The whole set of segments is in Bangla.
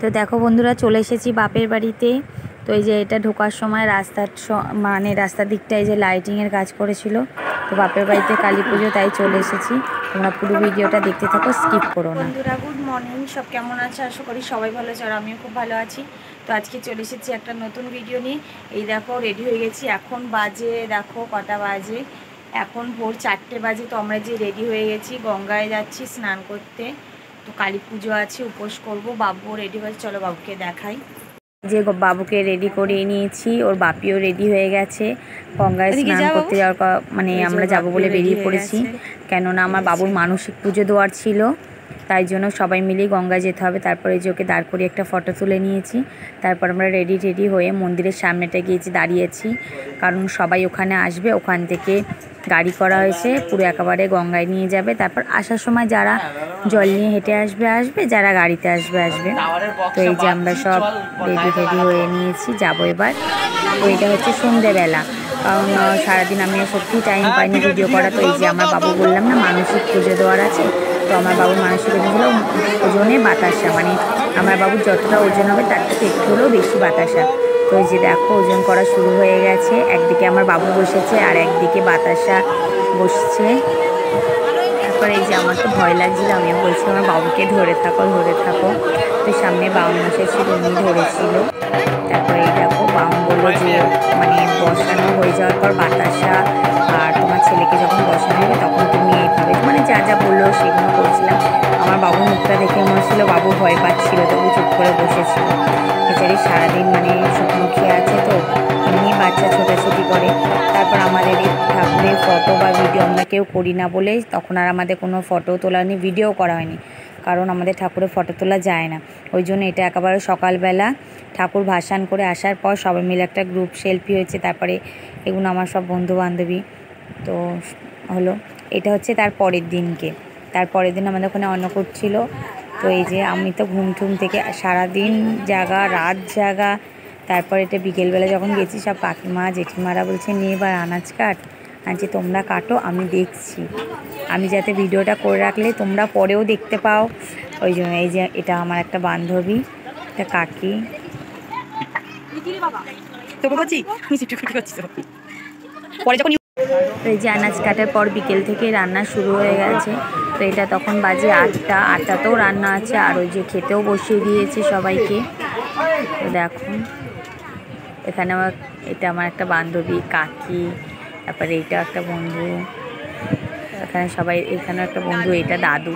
তো দেখো বন্ধুরা, চলে এসেছি বাপের বাড়িতে। তো এই যে এটা ঢোকার সময় রাস্তার দিকটায় যে লাইটিংয়ের কাজ করেছিল। তো বাপের বাড়িতে কালী পুজো, তাই চলে এসেছি। তোমরা পুরো ভিডিওটা দেখতে থাকো, স্কিপ করো না। বন্ধুরা গুড মর্নিং, সব কেমন আছে? আশা করি সবাই ভালো আছে, আর আমিও খুব ভালো আছি। তো আজকে চলে এসেছি একটা নতুন ভিডিও নিয়ে। এই দেখো রেডি হয়ে গেছি, এখন বাজে দেখো কটা বাজে, এখন ভোর 4টে বাজে। তো আমরা যে রেডি হয়ে গেছি, গঙ্গায় যাচ্ছি স্নান করতে। তো কালী পুজো আছে, উপোস করবো। বাবুও রেডি হয়েছে, চলো বাবুকে দেখাই। যে বাবুকে রেডি করিয়ে নিয়েছি, ওর বাপিও রেডি হয়ে গেছে গঙ্গায় স্নান করতে যাওয়ার, মানে আমরা যাব বলে বেরিয়ে পড়েছি। কেননা আমার বাবুর মানসিক পুজো দেওয়ার ছিল, তাই জন্য সবাই মিলেই গঙ্গায় যেতে হবে। তারপরে যে ওকে দাঁড় করিয়ে একটা ফটো তুলে নিয়েছি। তারপর আমরা রেডি হয়ে মন্দিরের সামনেটা গিয়েছি, দাঁড়িয়েছি, কারণ সবাই ওখানে আসবে। ওখান থেকে গাড়ি করা হয়েছে, পুরো একেবারে গঙ্গায় নিয়ে যাবে। তারপর আসার সময় যারা জল নিয়ে হেঁটে আসবে, যারা গাড়িতে আসবে। তো এই যে আমরা সব রেডি হয়ে নিয়েছি, যাবো এবার। তো এটা হচ্ছে সন্ধেবেলা, কারণ সারাদিন আমি সত্যি টাইম পাইনি ভিডিও করা। তো এই যে আমার বাবু বললাম না মানসিক পুজো দেওয়ার আছে, তো আমার বাবুর মানসিক হলো ওজনে বাতাসা, মানে আমার বাবুর যতটা ওজন হবে তার থেকে একটু হলেও বেশি বাতাসা। তো এই যে দেখো ওজন করা শুরু হয়ে গেছে। একদিকে আমার বাবু বসেছে আর একদিকে বাতাসা বসছে। তারপরে এই যে আমার তো ভয় লাগছিল, আমিও বলছি আমার বাবুকে ধরে থাকো। তো সামনে বাউন মাসে ছিল, উনি ধরেছিল। তারপরে এই দেখো বাউন বললো যে মানে বসানো হয়ে যাওয়ার পর বাতাসা আর তোমার ছেলেকে যখন বসানো হবে তখন তুমি এইভাবে, মানে যা বললো সেগুলো করছিলাম। আমার বাবুর মুখটা দেখে মনে হচ্ছিলো বাবু ভয় পাচ্ছিল, তবু চুপ করে বসেছিল। বেচারি সারাদিন মানে শুকনো খেয়ে আছে, তো এমনি বাচ্চা ছোটাছুটি করে। তারপর আমাদের এই ঠাকুরের ফটো বা ভিডিও আমরা কেউ করি না বলে তখন আর আমাদের কোনো ফটো তোলা হয়নি, ভিডিও করা হয়নি, কারণ আমাদের ঠাকুরের ফটো তোলা যায় না। ওই জন্য এটা একেবারে সকালবেলা ঠাকুর ভাসান করে আসার পর সবাই মিলে একটা গ্রুপ সেলফি হয়েছে। তারপরে এগুলো আমার সব বন্ধুবান্ধবী তো হলো। এটা হচ্ছে তার পরের দিন আমাদের ওখানে অন্নকূট ছিল। তো এই যে আমি তো ঘুম থেকে সারাদিন রাত জাগা। তারপর এটা বিকেলবেলা যখন গেছি, সব কাকিমা জেঠিমারা বলছে নিয়ে এবার আনাজ কাট। আনছি তোমরা কাটো, আমি দেখছি, আমি যাতে ভিডিওটা করে রাখলে তোমরা পরেও দেখতে পাও। ওই জন্য এই যে এটা আমার একটা বান্ধবী, একটা কাকি। এই যে আনাজ কাটার পর বিকেল থেকে রান্না শুরু হয়ে গেছে। তো এটা তখন বাজে 8টাতেও রান্না আছে, আর ওই যে খেতেও বসিয়ে দিয়েছি সবাইকে। তো দেখো এখানে এটা আমার একটা বান্ধবী কাকি, তারপরে এইটা একটা বন্ধু, এখানেও একটা বন্ধু, এটা দাদু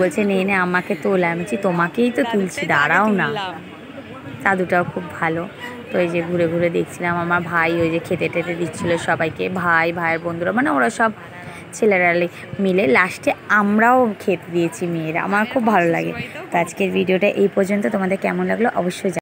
বলছে নে আমাকে তোলা। আমি বলছি তোমাকেই তো তুলছি, দাঁড়াও না। দাদুটাও খুব ভালো। তো এই যে ঘুরে দেখছিলাম। আমার ভাই ওই যে খেতে দিচ্ছিলো সবাইকে, ভাইয়ের বন্ধুরা, মানে ওরা সব ছেলেরা মিলে। লাস্টে আমরাও খেতে দিয়েছি মেয়েরা, আমার খুব ভালো লাগে। তো আজকের ভিডিওটা এই পর্যন্ত। তোমাদের কেমন লাগলো অবশ্যই